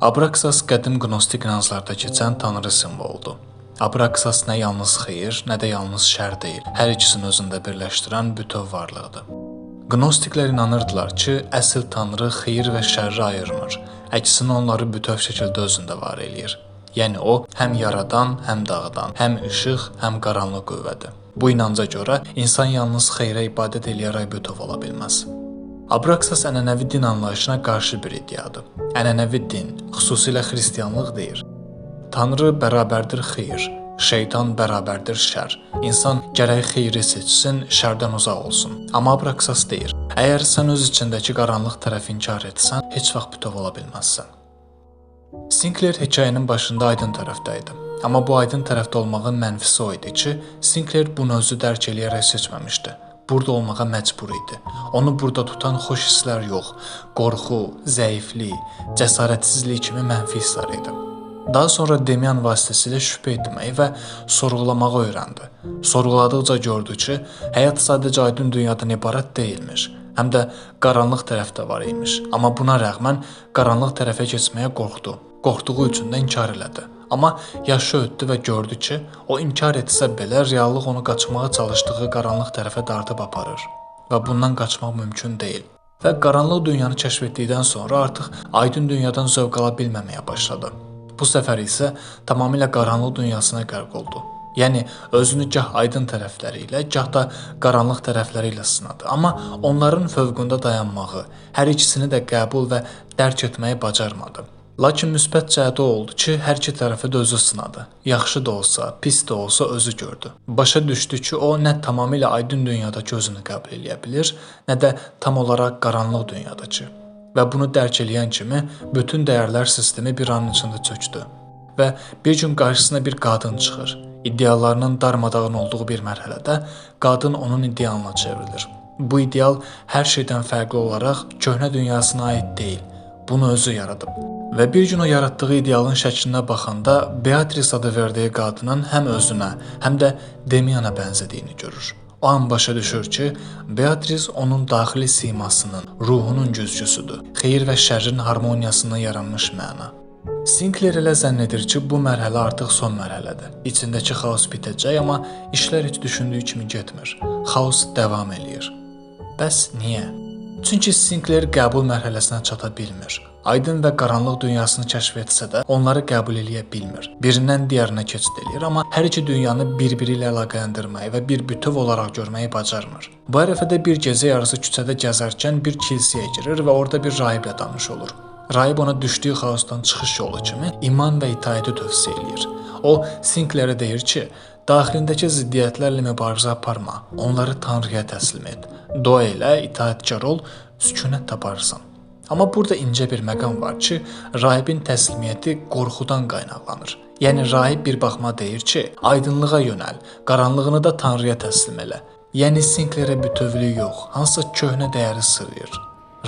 Abraksas qədim qnostik inanclarda keçən tanrı simvoludur. Abraksas nə yalnız xeyir, nə də yalnız şər deyil, hər ikisini özündə birləşdirən bütöv varlıqdır. Qnostiklər inanırdılar ki, əsl tanrı xeyir və şərri ayırmır, əksinə onları bütöv şəkildə özündə var eləyir. Yəni o, həm yaradan, həm dağıdan, həm işıq, həm qaranlıq qüvvədir. Bu inanca görə insan yalnız xeyrə ibadət eləyərək bütöv ola bilməz. Abraksas ənənəvi din anlayışına qarşı bir iddiadır. Ənənəvi din, xüsusilə xristianlıq deyir. Tanrı bərabərdir xeyir, şeytan bərabərdir şər. İnsan gərək xeyri seçsin, şərdən uzaq olsun. Amma Abraksas deyir, əgər sən öz içindəki qaranlıq tərəfi inkar etsən, heç vaxt bütöv ola bilməzsən. Sinclair hekayənin başında aydın tərəfdə idi. Amma bu aydın tərəfdə olmağın mənfisi o idi ki, Sinclair bunu özü dərk eləyərək seçməmişdi. Burada olmağa məcbur idi. Onu burada tutan xoş hisslər yox, qorxu, zəiflik, cəsarətsizlik kimi mənfi hisslər idi. Daha sonra Demian vasitəsilə şübhə etməyi və sorğulamağı öyrəndi. Sorğuladıqca gördü ki, həyat sadəcə aydın dünyadan ibarət deyilmiş, həm də qaranlıq tərəf də var imiş. Amma buna rəğmən qaranlıq tərəfə keçməyə qorxdu. Qorxduğu üçün də inkar elədi. Amma yaşı ötdü və gördü ki, o inkar etsə belə reallıq onu qaçmağa çalışdığı qaranlıq tərəfə dartıb aparır və bundan qaçmaq mümkün deyil. Və qaranlıq dünyanı kəşf etdikdən sonra artıq aydın dünyadan zövq ala bilməməyə başladı. Bu səfər isə tamamilə qaranlıq dünyasına qərq oldu. Yəni özünü gah aydın tərəfləri ilə, gah da qaranlıq tərəfləri ilə sınadı. Amma onların fövqündə dayanmağı, hər ikisini də qəbul və dərk etməyi bacarmadı. Lakin müsbət cəhəti oldu ki, hər iki tərəfi də özü sınadı. Yaxşı da olsa, pis də olsa özü gördü. Başa düşdü ki, o nə tamamilə aydın dünyadakı özünü qəbul eləyə bilir, nə də tam olaraq qaranlıq dünyadakı. Və bunu dərk eləyən kimi bütün dəyərlər sistemi bir anın içində çökdü. Və bir gün qarşısına bir qadın çıxır. İdeallarının darmadağın olduğu bir mərhələdə qadın onun idealına çevrilir. Bu ideal hər şeydən fərqli olaraq köhnə dünyasına aid deyil. Bunu özü yaradıb. Və bir gün o yaratdığı idealın şəklinə baxanda Beatrice adı verdiyi qadının həm özünə, həm də Demiana bənzədiyini görür. O an başa düşür ki, Beatrice onun daxili simasının, ruhunun güzgüsüdür. Xeyir və şərrin harmoniyasından yaranmış məna. Sinclair elə zənn edir ki, bu mərhələ artıq son mərhələdir. İçindəki xaos bitəcək, amma işlər heç düşündüyü kimi getmir. Xaos davam eləyir. Bəs niyə? Çünki Sinclair qəbul mərhələsinə çata bilmir. Aydın və qaranlıq dünyasını kəşf etsə də onları qəbul eləyə bilmir. Birindən digərinə keçid eləyir, amma hər iki dünyanı bir-biri ilə əlaqələndirməyi və bir bütöv olaraq görməyi bacarmır. Bu ərəfədə bir gecə yarısı küçədə gəzərkən bir kilsəyə girir və orada bir rahiblə tanış olur. Rahib ona düşdüyü xaosdan çıxış yolu kimi iman və itaəti tövsiyə eləyir. O, Sinclairə deyir ki, daxilindəki ziddiyyətlərlə mübarizə aparma, onları Tanrıya təslim et. Dua elə, itaətkar ol, sükunət taparsan. Amma burada incə bir məqam var ki, rahibin təslimiyyəti qorxudan qaynaqlanır. Yəni rahib bir baxma deyir ki, aydınlığa yönəl, qaranlığını da Tanrıya təslim elə. Yəni Sinclairə bütövlük yox, hansısa köhnə dəyəri sırıyır.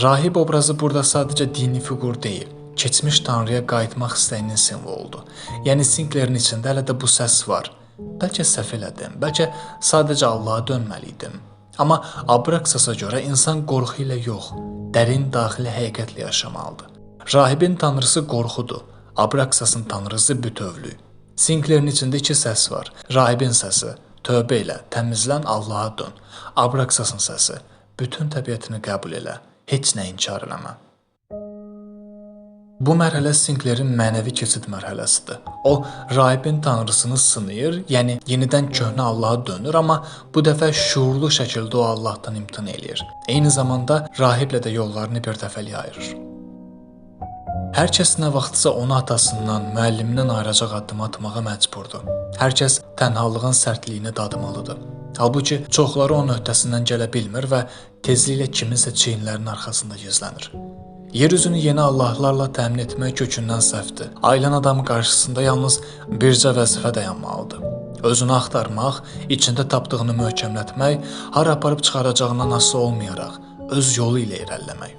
Rahib obrazı burada sadəcə dini fiqur deyil, keçmiş Tanrıya qayıtmaq istəyinin simvoludur. Yəni Sinclairin içində hələ də bu səs var. Bəlkə səhv elədim, bəlkə sadəcə Allaha dönməliydim. Amma Abraksasa görə insan qorxu ilə yox, dərin daxili həqiqətlə yaşamalıdır. Rahibin tanrısı qorxudur, Abraksasın tanrısı bütövlük. Sinclairin içində iki səs var. Rahibin səsi, tövbə elə, təmizlən, Allaha dön. Abraksasın səsi, bütün təbiətini qəbul elə, heç nə inkar eləmə. Bu mərhələ Sinclairin mənəvi keçid mərhələsidir. O, rahibin tanrısını sınayır, yəni yenidən köhnə Allaha dönür, amma bu dəfə şuurlu şəkildə o Allahdan imtina eləyir. Eyni zamanda rahiblə də yollarını bir dəfəlik ayırır. Hər kəs nə vaxtsa onu atasından, müəllimindən ayıracaq addım atmağa məcburdur. Hər kəs tənhalığın sərtliyini dadmalıdır. Halbuki çoxları onun öhdəsindən gələ bilmir və tezliklə kiminsə çiyinlərinin arxasında gizlənir. Yer üzünü yeni Allahlarla təmin etmək kökündən səhvdir. Ailən adamı qarşısında yalnız bircə vəzifə dayanmalıdır. Özünü axtarmaq, içində tapdığını möhkəmlətmək, hara aparıb çıxaracağından asılı olmayaraq, öz yolu ilə irəliləmək.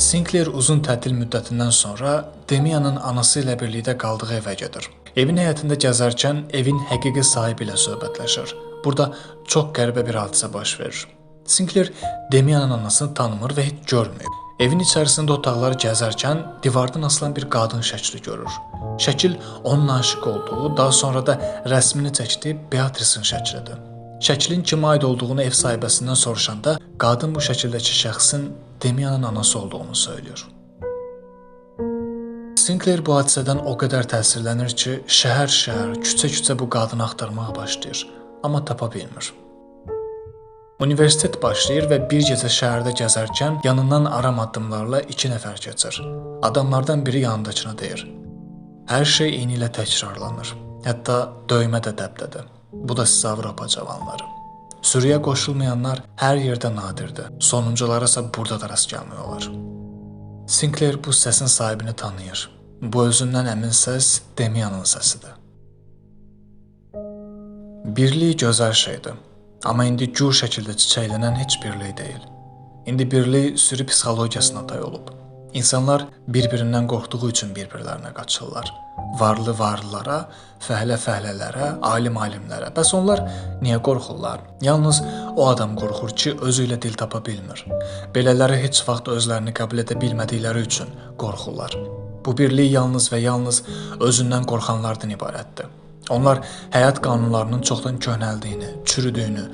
Sinclair uzun tətil müddətindən sonra Demianın anası ilə birlikdə qaldığı evə gedir. Evin həyətində gəzərkən evin həqiqi sahibi ilə söhbətləşir. Burada çox qəribə bir hadisə baş verir. Sinclair Demianın anasını tanımır və heç görməyib. Evin içərisində otaqları gəzərkən divardan asılan bir qadın şəkli görür. Şəkil onun aşiq olduğu, daha sonra da rəsmini çəkdiyi Beatrice'in şəklidir. Şəklin kimə aid olduğunu ev sahibəsindən soruşanda qadın bu şəkildəki şəxsin Demianın anası olduğunu söylüyor. Sinclair bu hadisədən o qədər təsirlənir ki, şəhər-şəhər, küçə-küçə bu qadını axtarmağa başlayır, amma tapa bilmir. Universitet başlayır və bir gecə şəhərdə gəzərkən yanından aram addımlarla 2 nəfər keçir. Adamlardan biri yanındakına deyir: "Hər şey eyni ilə təkrarlanır. Hətta döymə də dəbdədir. Bu da sizə Avropa cavanları. Sürüyə qoşulmayanlar hər yerdə nadirdir. Sonuncuları isə burada da rast gəlmək olar." Sinclair bu səsin sahibini tanıyır. Bu özündən əmin səs Demianın səsidir. Birlik gözəl şeydir. Amma indi cür şəkildə çiçəklənən heç birlik deyil. İndi birlik sürü psixologiyasına tay olub. İnsanlar bir-birindən qorxduğu üçün bir-birlərinə qaçırlar. Varlı varlılara, fəhlə fəhlələrə, alim alimlərə. Bəs onlar niyə qorxurlar? Yalnız o adam qorxur ki, özü ilə dil tapa bilmir. Belələri heç vaxt özlərini qəbul edə bilmədikləri üçün qorxurlar. Bu birlik yalnız və yalnız özündən qorxanlardan ibarətdir. Onlar həyat qanunlarının çoxdan köhnəldiyini, çürüdüyünü,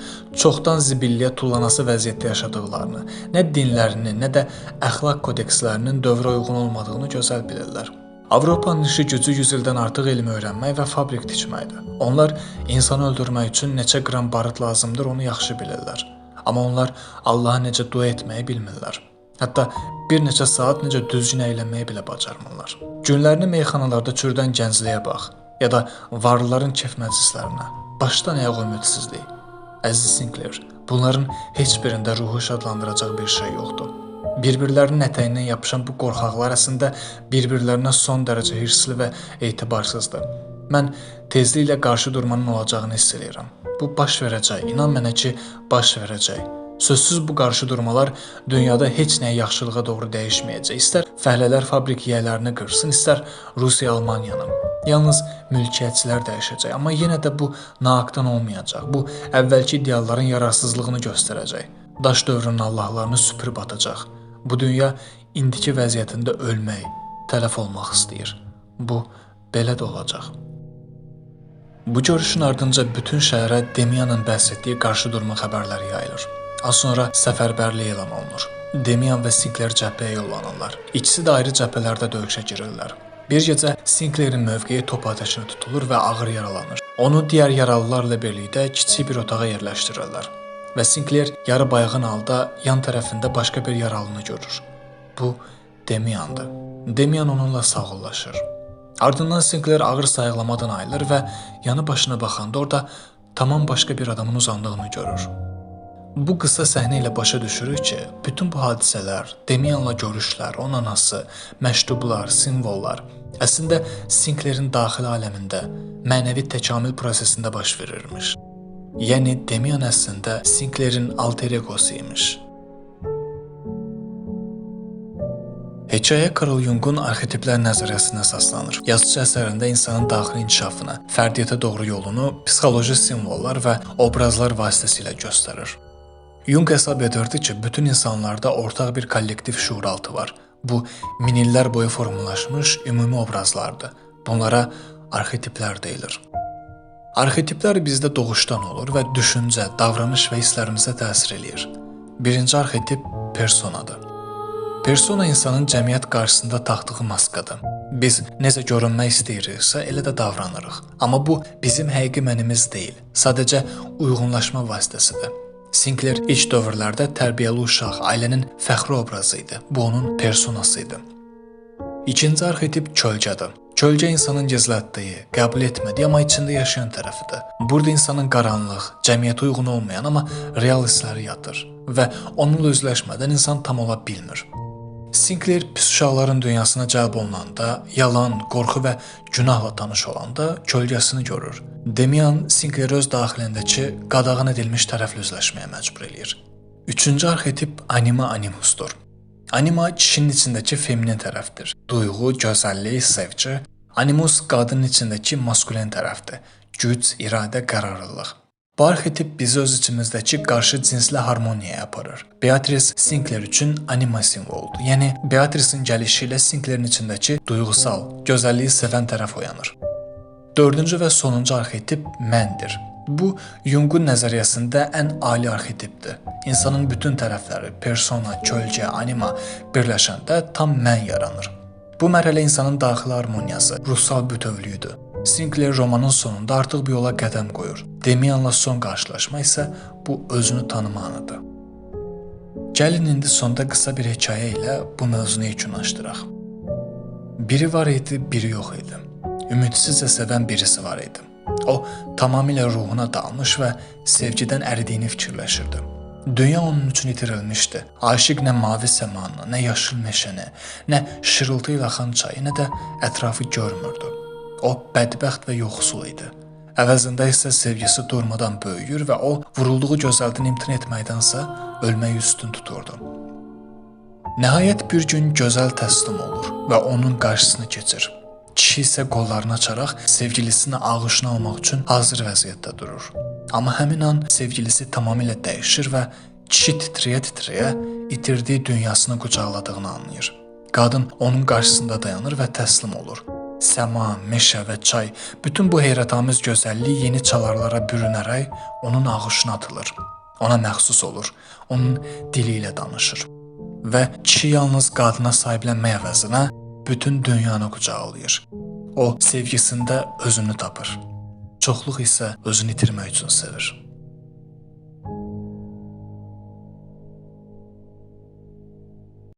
çoxdan zibilliyə tullanası vəziyyətdə yaşadıqlarını, nə dinlərini, nə də əxlaq kodekslərinin dövrə uyğun olmadığını gözəl bilirlər. Avropanın işi gücü 100 ildən artıq elm öyrənmək və fabrik tikməkdir. Onlar insanı öldürmək üçün neçə qram barıt lazımdır, onu yaxşı bilirlər. Amma onlar Allaha necə dua etməyi bilmirlər. Hətta bir neçə saat necə düzgün əylənməyi belə bacarmırlar. Günlərini meyxanalarda çürüdən gəncliyə bax, ya da varlıların kef məclislərinə. Başdan ayağa ümidsizlik. Əziz Sinclair, bunların heç birində ruhu şadlandıracaq bir şey yoxdur. Bir-birlərinin ətəyindən yapışan bu qorxaqlar əslində bir-birlərinə son dərəcə hirsli və etibarsızdır. Mən tezliklə qarşı durmanın olacağını hiss edirəm. Bu baş verəcək, inan mənə ki, baş verəcək. Sözsüz bu qarşı durmalar dünyada heç nəyə yaxşılığa doğru dəyişməyəcək. İstər fəhlələr fabrik yiyələrini qırsın, istər Rusiya Almaniyanın. Yalnız mülkiyyətçilər dəyişəcək, amma yenə də bu naaqdan olmayacaq. Bu əvvəlki idealların yararsızlığını göstərəcək. Daş dövrünün allahlarını süpürüb atacaq. Bu dünya indiki vəziyyətində ölmək, tələf olmaq istəyir. Bu belə də olacaq. Bu görüşün ardınca bütün şəhərə Demianın bəhs etdiyi qarşı durma xəbərləri yayılır. Az sonra səfərbərlik elan olunur. Demian və Sinclair cəbhəyə yollanırlar. İkisi də ayrı cəbhələrdə döyüşə girirlər. Bir gecə Sinclairin mövqeyi top atəşinə tutulur və ağır yaralanır. Onu digər yaralılarla birlikdə kiçik bir otağa yerləşdirirlər. Və Sinclair yarı bayğın halda yan tərəfində başqa bir yaralını görür. Bu Demiandır. Demian onunla sağollaşır. Ardından Sinclair ağır sayıqlamadan ayılır və yanı başına baxanda orada tamam başqa bir adamın uzandığını görür. Bu qısa səhnə ilə başa düşürük ki, bütün bu hadisələr, Demianla görüşlər, onun anası, məktublar, simvollar əslində Sinclairin daxili aləmində, mənəvi təkamül prosesində baş verirmiş. Yəni Demian əslində Sinclairin alter egosu imiş. Hekayə Carl Jung'un arxetiplər nəzəriyyəsinə əsaslanır. Yazıcı əsərində insanın daxili inkişafını, fərdiyyətə doğru yolunu psixoloji simvollar və obrazlar vasitəsilə göstərir. Jung hesab edirdi ki, bütün insanlarda ortaq bir kollektiv şuuraltı var. Bu, min illər boyu formalaşmış ümumi obrazlardır. Bunlara arxetiplər deyilir. Arxetiplər bizdə doğuşdan olur və düşüncə, davranış və hisslərimizə təsir eləyir. Birinci arxetip personadır. Persona insanın cəmiyyət qarşısında taxdığı maskadır. Biz necə görünmək istəyiriksə, elə də davranırıq. Amma bu, bizim həqiqi mənimiz deyil, sadəcə uyğunlaşma vasitəsidir. Sinclair ilk dövrlərdə tərbiyəli uşaq, ailənin fəxri obrazı idi. Bu onun personası idi. İkinci arxetip kölgədir. Kölgə insanın gizlətdiyi, qəbul etmədiyi, amma içində yaşayan tərəfidir. Burada insanın qaranlıq, cəmiyyətə uyğun olmayan, amma real hissləri yatır və onunla üzləşmədən insan tam ola bilmir. Sinclair pis uşaqların dünyasına cəlb olunanda, yalan, qorxu və günahla tanış olanda kölgəsini görür. Demian Sinclair öz daxilindəki qadağan edilmiş tərəflə üzləşməyə məcbur eləyir. Üçüncü arxetip anima animusdur. Anima kişinin içindəki feminin tərəfdir. Duyğu, gözəllik, sevgi. Animus qadının içindəki maskulen tərəfdir. Güc, iradə, qərarlılıq. Bu arxetip bizi öz içimizdəki qarşı cinsli harmoniyaya aparır. Beatrice Sinclair üçün anima simvoludur. Yəni Beatrice'in gəlişi ilə Sinclairin içindəki duyğusal, gözəlliyi sevən tərəf oyanır. Dördüncü və sonuncu arxetip məndir. Bu, Jung'un nəzəriyyəsində ən ali arxetipdir. İnsanın bütün tərəfləri, persona, kölgə, anima birləşəndə tam mən yaranır. Bu mərhələ insanın daxili harmoniyası, ruhsal bütövlüyüdür. Sinclair romanın sonunda artıq bu yola qədəm qoyur. Damian'la son qarşılaşma isə bu özünü tanıma anıdır. Gəlin indi sonda qısa bir hekayə ilə bu mövzunu yekunlaşdıraq. Biri var idi, biri yox idi. Ümidsizcə sevən birisi var idi. O, tamamilə ruhuna dalmış və sevgidən əridiyini fikirləşirdi. Dünya onun üçün itirilmişdi. Aşiq nə mavi səmanı, nə yaşıl meşəni, nə şırıltı ilə axan çayı, nə də ətrafı görmürdü. O, bədbəxt və yoxsul idi. Əvəzində isə sevgisi durmadan böyüyür və o, vurulduğu gözəldən imtina etməkdənsə ölməyi üstün tuturdu. Nəhayət bir gün gözəl təslim olur və onun qarşısına keçir. Kişi isə qollarını açaraq sevgilisini ağışına almaq üçün hazır vəziyyətdə durur. Amma həmin an sevgilisi tamamilə dəyişir və kişi titrəyə-titrəyə itirdiyi dünyasını qucaqladığını anlayır. Qadın onun qarşısında dayanır və təslim olur. Səma, meşə və çay, bütün bu heyrətamiz gözəllik yeni çalarlara bürünərək onun ağışına atılır. Ona məxsus olur, onun dili ilə danışır. Və kişi yalnız qadına sahiblənmək əvəzinə bütün dünyanı qucaqlayır. O, sevgisində özünü tapır. Çoxluq isə özünü itirmək üçün sevir.